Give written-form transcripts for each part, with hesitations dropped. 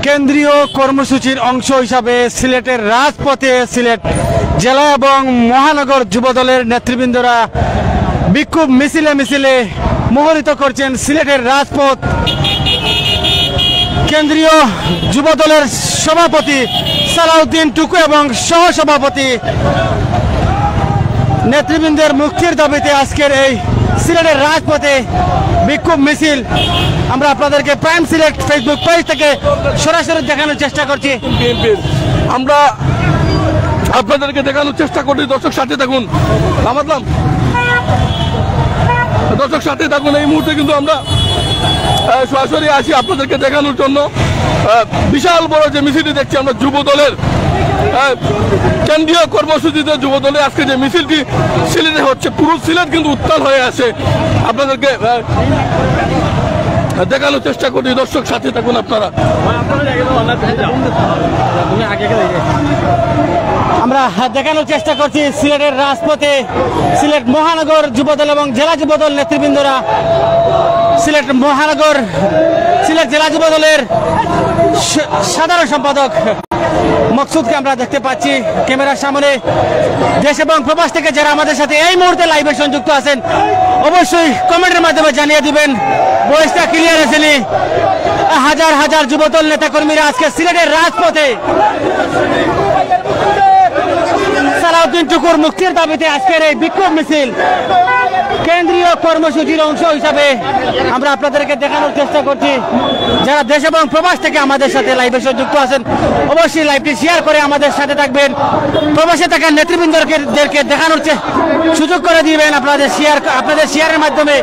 কেন্দ্রীয় কর্মসূচির অংশ হিসাবে সিলেটের রাজপথে সিলেট জেলা এবং মহানগর যুবদলের নেতৃবৃন্দরা বিক্ষোভ মিছিলে মিছিলে মুখরিত করছেন সিলেটের রাজপথ। কেন্দ্রীয় যুবদলের সভাপতি সালাউদ্দিন টুকু এবং সহসভাপতি নেতৃবৃন্দের মুক্তির দাবিতে আজকের এই সিলেটের রাজপথে বিক্ষোভ মিছিল আমরা আপনাদেরকে প্রাইম সিলেট ফেসবুক পেজ থেকে সরাসরি দেখানোর চেষ্টা করছি। আমরা আপনাদেরকে দেখানোর চেষ্টা করি। দর্শক সাথে থাকুন, নামাতলাম দর্শক সাথে থাকুন। এই মুহূর্তে কিন্তু আমরা সরাসরি আসি আপনাদেরকে দেখানোর জন্য। বিশাল বড় যে মিছিলটি দেখছি আমরা যুব দলের কেন্দ্রীয় কর্মসূচিতে যুব দলের আজকে যে মিছিলটি সিলেটে হচ্ছে, পুরো সিলেট কিন্তু উত্তাল হয়ে আছে। আপনাদেরকে দেখানোর চেষ্টা করি। দর্শক সাথে থাকুন আপনারা। আমরা দেখানোর চেষ্টা করছি সিলেটের রাজপথে সিলেট মহানগর যুবদল এবং জেলা যুবদল নেতৃবৃন্দরা সিলেট জেলা যুবদলের সাধারণ সম্পাদক মকসুদকে আমরা দেখতে পাচ্ছি ক্যামেরার সামনে। দেশ এবং প্রবাস থেকে যারা আমাদের সাথে এই মুহূর্তে লাইভে সংযুক্ত আছেন অবশ্যই কমেন্টের মাধ্যমে জানিয়ে দিবেন বয়সটা ক্লিয়ার আসেনি। হাজার হাজার যুবদল নেতাকর্মীরা আজকে সিলেটের রাজপথে সালাউদ্দিন টুকুর মুক্তির দাবিতে আজকের এই বিক্ষোভ মিছিল কেন্দ্রীয় কর্মসূচির অংশ হিসাবে আমরা আপনাদেরকে দেখানোর চেষ্টা করছি। যারা দেশ এবং প্রবাস থেকে আমাদের সাথে লাইভে সংযুক্ত আছেন অবশ্যই লাইভটি শেয়ার করে আমাদের সাথে থাকবেন। প্রবাসে থাকা নেতৃবৃন্দদেরকে দেখানোর সুযোগ করে দিবেন আপনাদের শেয়ারের মাধ্যমে।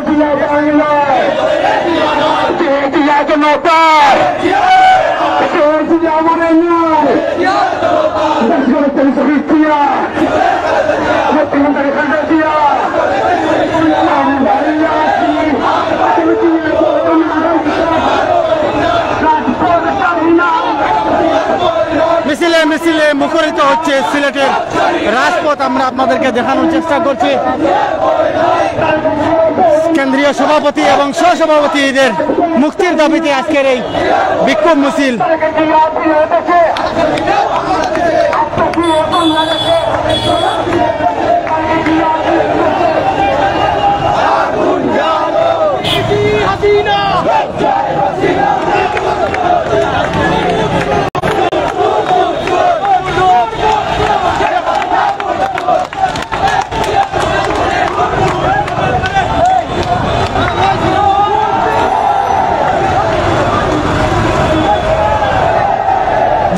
মিছিলে মিছিলে মুখরিত হচ্ছে সিলেটের রাজপথ। আমরা আপনাদেরকে দেখানোর চেষ্টা করছি কেন্দ্রীয় সভাপতি এবং সহসভাপতিদের মুক্তির দাবিতে আজকের এই বিক্ষোভ মিছিল।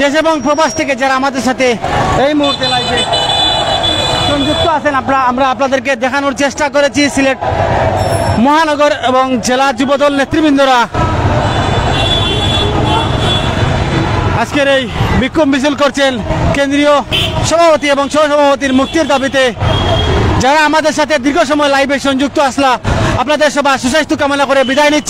দেশ এবং প্রবাস থেকে যারা আমাদের সাথে এই মুহূর্তে লাইভে সংযুক্ত আছেন আমরা আপনাদেরকে দেখানোর চেষ্টা করেছি সিলেট মহানগর এবং জেলা যুবদল নেতৃবৃন্দরা আজকের এই বিক্ষোভ মিছিল করছেন কেন্দ্রীয় সভাপতি এবং সহসভাপতির মুক্তির দাবিতে। যারা আমাদের সাথে দীর্ঘ সময় লাইভে সংযুক্ত আসলা আপনাদের সবার সুস্বাস্থ্য কামনা করে বিদায় নিচ্ছি।